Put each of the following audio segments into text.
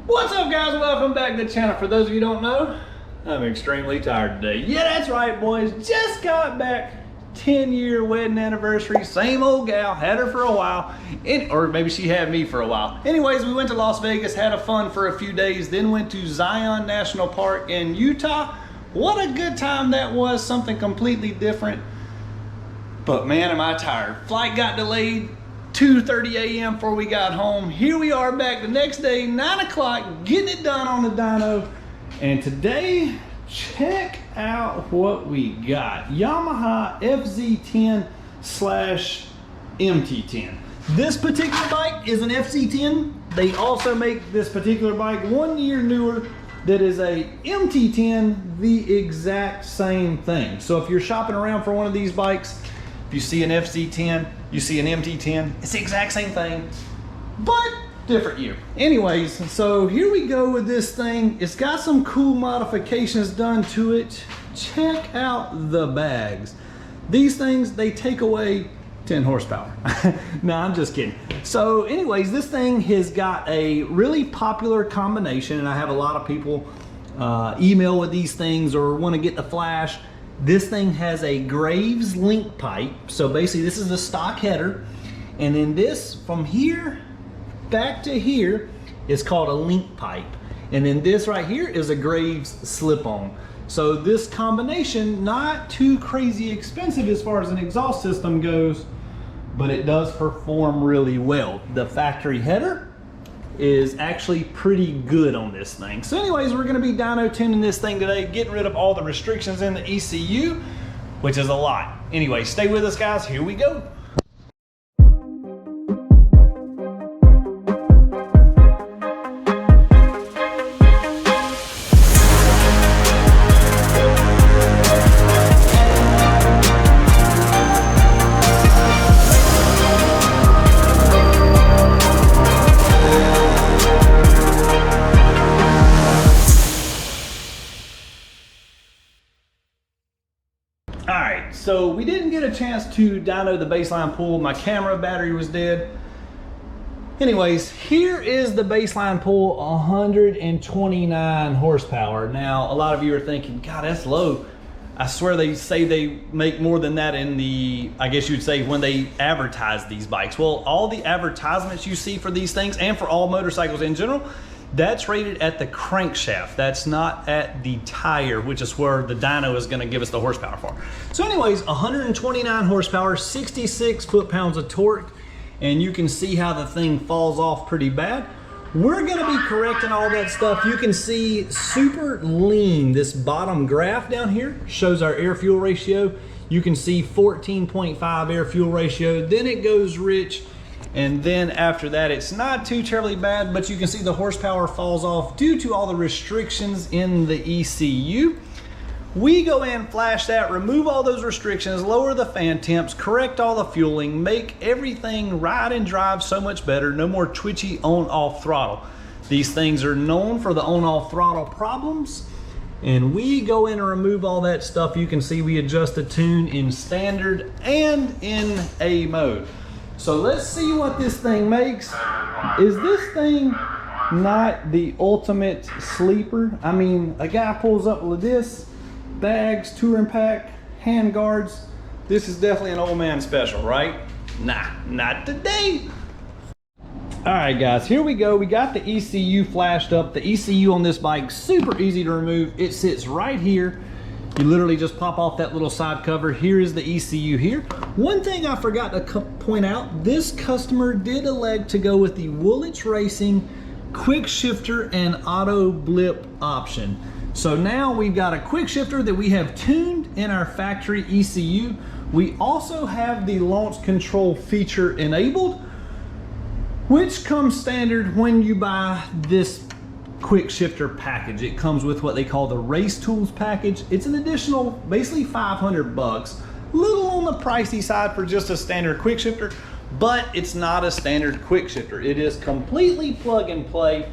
What's up, guys? Welcome back to the channel. For those of you who don't know, I'm extremely tired today. Yeah, that's right, boys. Just got back. 10-year wedding anniversary. Same old gal. Had her for a while. Or maybe she had me for a while. Anyways, we went to Las Vegas, had a fun for a few days, then went to Zion National Park in Utah. What a good time that was. Something completely different. But man, am I tired. Flight got delayed. 2:30 a.m. before we got home. Here we are back the next day, 9 o'clock, getting it done on the dyno. And today, check out what we got. Yamaha FZ-10 / MT10. This particular bike is an FZ-10. They also make this particular bike 1 year newer that is a MT10, the exact same thing. So if you're shopping around for one of these bikes, if you see an FZ-10, you see an MT10, it's the exact same thing, but different year. Anyways, so here we go with this thing. It's got some cool modifications done to it. Check out the bags. These things, they take away 10 horsepower. No, I'm just kidding. So anyways, this thing has got a really popular combination, and I have a lot of people email with these things or want to get the Flash. This thing has a Graves link pipe. So basically this is the stock header. And then this from here back to here is called a link pipe. And then this right here is a Graves slip-on. So this combination, not too crazy expensive as far as an exhaust system goes, but it does perform really well. The factory header is actually pretty good on this thing. So anyways, we're gonna be dyno tuning this thing today, getting rid of all the restrictions in the ECU, which is a lot. Anyway, stay with us, guys. Here we go. So we didn't get a chance to dyno the baseline pull. My camera battery was dead. Anyways, here is the baseline pull, 129 horsepower. Now, a lot of you are thinking, God, that's low. I swear they say they make more than that in the, I guess you'd say, when they advertise these bikes. Well, all the advertisements you see for these things and for all motorcycles in general, that's rated at the crankshaft. That's not at the tire, which is where the dyno is gonna give us the horsepower for. So anyways, 129 horsepower, 66 foot-pounds of torque, and you can see how the thing falls off pretty bad. We're gonna be correcting all that stuff. You can see super lean. This bottom graph down here shows our air-fuel ratio. You can see 14.5 air-fuel ratio, then it goes rich, and then after that, it's not too terribly bad, but you can see the horsepower falls off due to all the restrictions in the ECU. We go in, flash that, remove all those restrictions, lower the fan temps, correct all the fueling, make everything ride and drive so much better. No more twitchy on-off throttle. These things are known for the on-off throttle problems. And we go in and remove all that stuff. You can see we adjust the tune in standard and in A mode. So let's see what this thing makes. Is this thing not the ultimate sleeper? I mean, a guy pulls up with this, bags, touring pack, hand guards. This is definitely an old man special, right? Nah, not today. All right, guys, here we go. We got the ECU flashed up. The ECU on this bike, super easy to remove. It sits right here. You literally just pop off that little side cover. Here is the ECU here. One thing I forgot to point out, this customer did elect to go with the Woolwich Racing quick shifter and auto blip option. So now we've got a quick shifter that we have tuned in our factory ECU. We also have the launch control feature enabled, which comes standard when you buy this quick shifter package. It comes with what they call the race tools package. It's an additional basically 500 bucks, a little on the pricey side for just a standard quick shifter, but it's not a standard quick shifter. It is completely plug and play,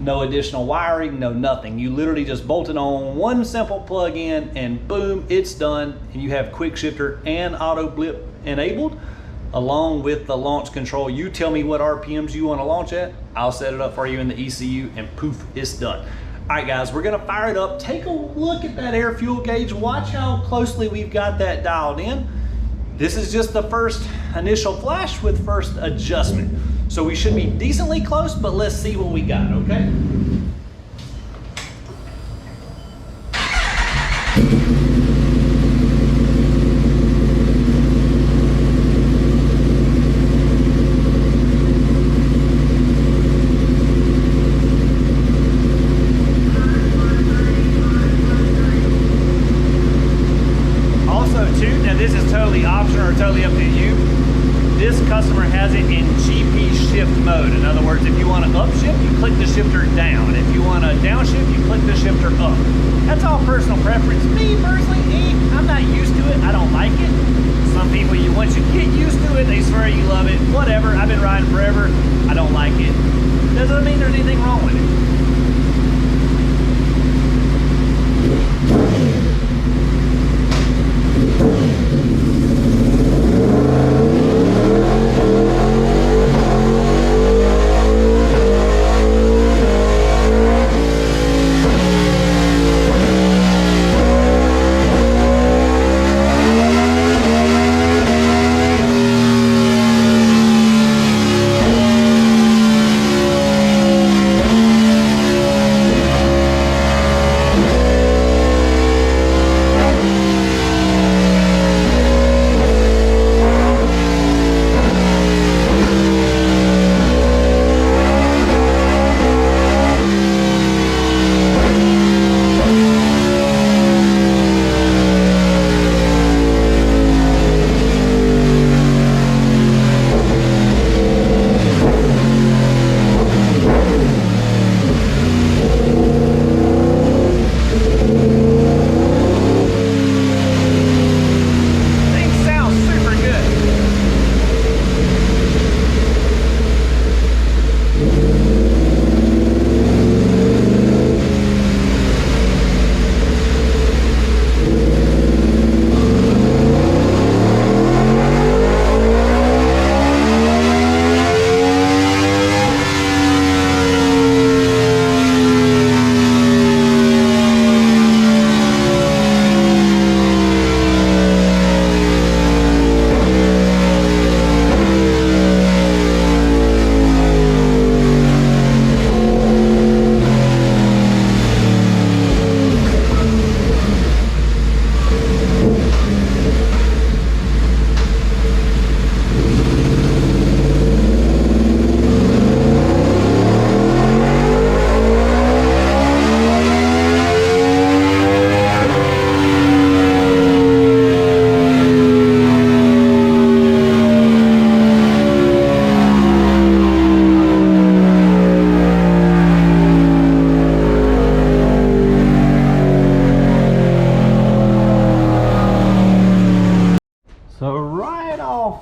no additional wiring, no nothing. You literally just bolt it on, one simple plug in, and boom, it's done. And you have quick shifter and auto blip enabled along with the launch control. You tell me what RPMs you want to launch at, I'll set it up for you in the ECU, and poof, it's done. All right, guys, we're gonna fire it up. Take a look at that air fuel gauge. Watch how closely we've got that dialed in. This is just the first initial flash with first adjustment. So we should be decently close, but let's see what we got, okay? Also too, now this is totally optional or totally up to you. This customer has it in GP shift mode. In other words, if you want to upshift, you click the shifter down. If you want to downshift, you click the shifter up. That's all personal preference. Me personally, I'm not used to it. I don't like it. Some people, once you get used to it, they swear you love it. Whatever, I've been riding forever. I don't like it. Doesn't mean there's anything wrong with it.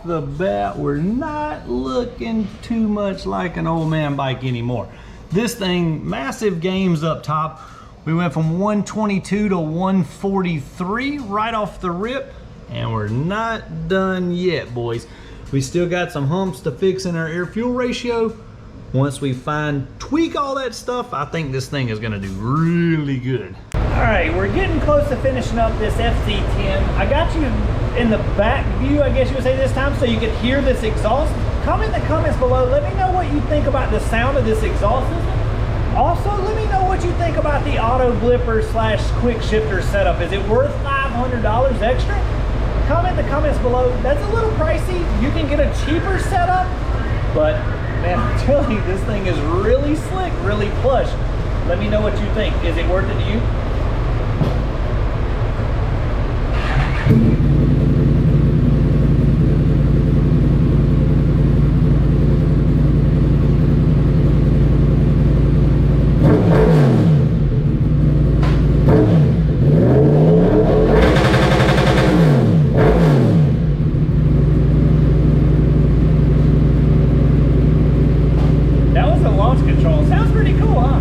The bat, we're not looking too much like an old man bike anymore. This thing, massive gains up top. We went from 122 to 143 right off the rip, and we're not done yet, boys. We still got some humps to fix in our air fuel ratio. Once we tweak all that stuff, I think this thing is gonna do really good. All right, we're getting close to finishing up this FZ10. I got you in the back view, I guess you would say this time, so you could hear this exhaust. Comment in the comments below. Let me know what you think about the sound of this exhaust system. Also, let me know what you think about the auto blipper / quick shifter setup. Is it worth $500 extra? Comment in the comments below. That's a little pricey. You can get a cheaper setup, but man, I'm telling you, this thing is really slick, really plush. Let me know what you think. Is it worth it to you? That was the launch control. Sounds pretty cool, huh?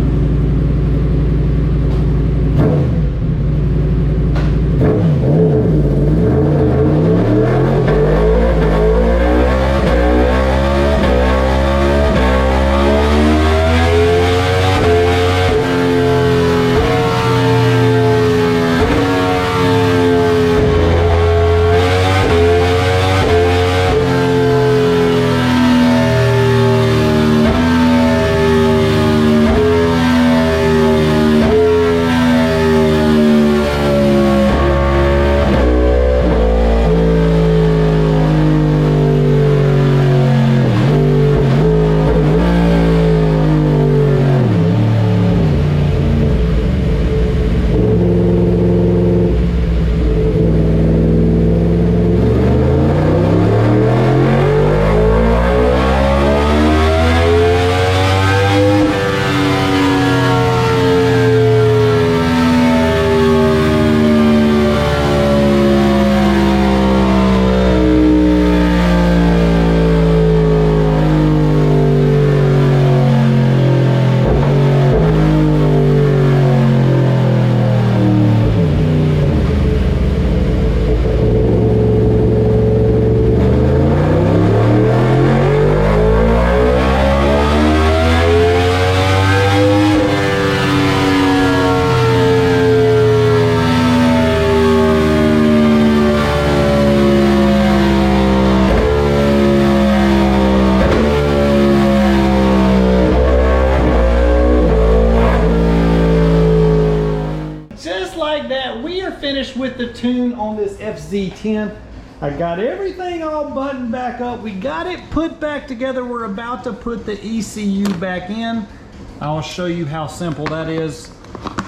finished with the tune on this FZ10. I got everything all buttoned back up. We got it put back together. We're about to put the ECU back in. I'll show you how simple that is.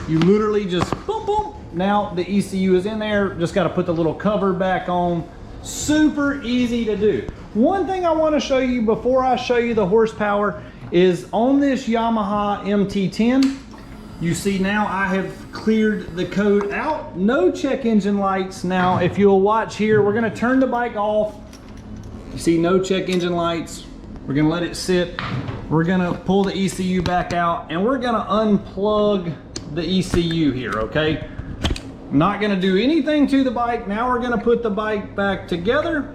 You literally just boom, boom. Now the ECU is in there. Just got to put the little cover back on. Super easy to do. One thing I want to show you before I show you the horsepower is on this Yamaha MT10. You see now I have cleared the code out. No check engine lights. Now if you'll watch here, we're going to turn the bike off. You see no check engine lights. We're going to let it sit. We're going to pull the ECU back out and we're going to unplug the ECU here, okay? Not going to do anything to the bike. Now we're going to put the bike back together.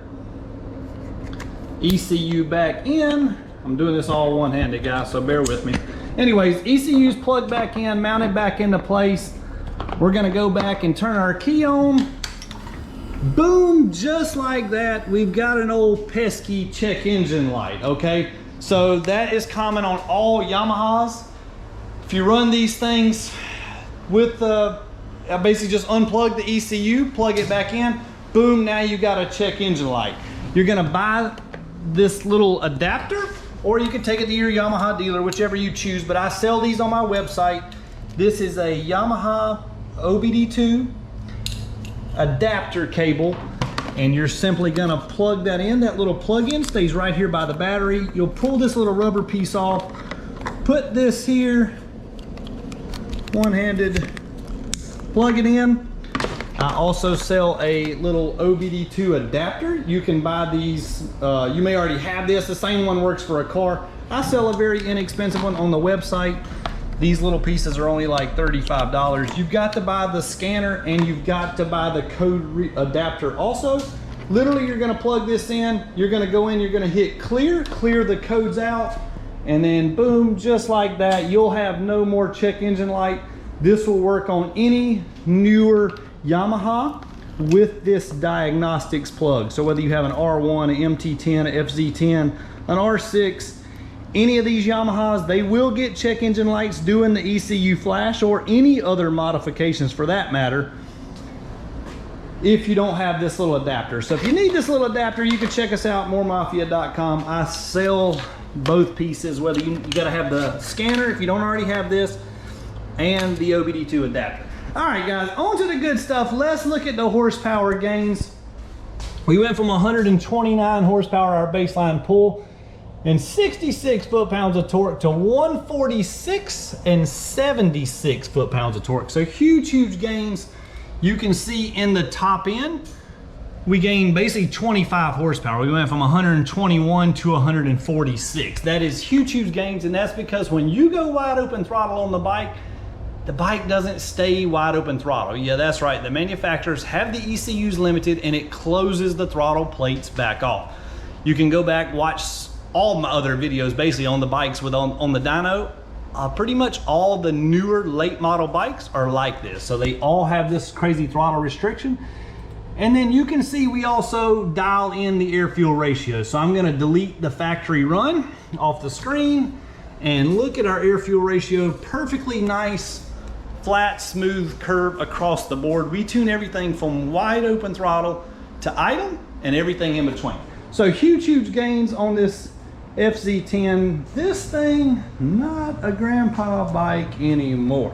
ECU back in. I'm doing this all one-handed, guys, so bear with me. Anyways, ECU's plugged back in, mounted back into place. We're gonna go back and turn our key on. Boom, just like that, we've got an old pesky check engine light, okay? So that is common on all Yamahas. If you run these things with basically just unplug the ECU, plug it back in, boom, now you got a check engine light. You're gonna buy this little adapter, or you can take it to your Yamaha dealer, whichever you choose, but I sell these on my website. This is a Yamaha OBD2 adapter cable, and you're simply gonna plug that in. That little plug-in stays right here by the battery. You'll pull this little rubber piece off, put this here, one-handed, plug it in. I also sell a little OBD2 adapter. You can buy these, you may already have this. The same one works for a car. I sell a very inexpensive one on the website. These little pieces are only like $35. You've got to buy the scanner and you've got to buy the code adapter also. Literally, you're gonna plug this in, you're gonna go in, you're gonna hit clear the codes out, and then boom, just like that, you'll have no more check engine light. This will work on any newer Yamaha with this diagnostics plug. So whether you have an R1, an MT10, an FZ10, an R6, any of these Yamahas, they will get check engine lights doing the ECU Flash or any other modifications for that matter if you don't have this little adapter. So if you need this little adapter, you can check us out, mooremafia.com. I sell both pieces, whether you gotta have the scanner if you don't already have this, and the OBD2 adapter. All right, guys, on to the good stuff. Let's look at the horsepower gains. We went from 129 horsepower, our baseline pull, and 66 foot-pounds of torque to 146 and 76 foot-pounds of torque. So huge, huge gains. You can see in the top end, we gained basically 25 horsepower. We went from 121 to 146. That is huge, huge gains, and that's because when you go wide open throttle on the bike doesn't stay wide open throttle. Yeah, that's right. The manufacturers have the ECUs limited and it closes the throttle plates back off. You can go back, watch all my other videos basically on the bikes with on the dyno. Pretty much all the newer late model bikes are like this. So they all have this crazy throttle restriction. And then you can see we also dial in the air fuel ratio. So I'm gonna delete the factory run off the screen and look at our air fuel ratio. Perfectly nice, flat, smooth curve across the board. We tune everything from wide open throttle to idle and everything in between. So huge, huge gains on this FZ10. This thing, not a grandpa bike anymore.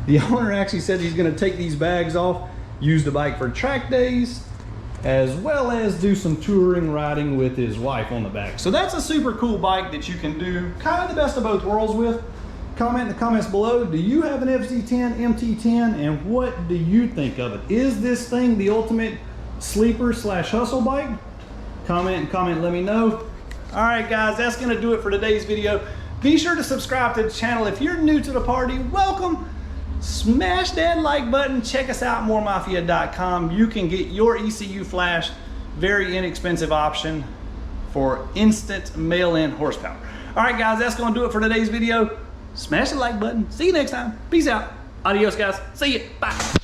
The owner actually said he's gonna take these bags off, use the bike for track days, as well as do some touring riding with his wife on the back. So that's a super cool bike that you can do kind of the best of both worlds with. Comment in the comments below, do you have an FZ10, MT10, and what do you think of it? Is this thing the ultimate sleeper slash hustle bike? Comment, let me know. All right, guys, that's gonna do it for today's video. Be sure to subscribe to the channel. If you're new to the party, welcome. Smash that like button. Check us out, mooremafia.com. You can get your ECU Flashed, very inexpensive option for instant mail-in horsepower. All right, guys, that's gonna do it for today's video. Smash the like button. See you next time. Peace out. Adios, guys. See you. Bye.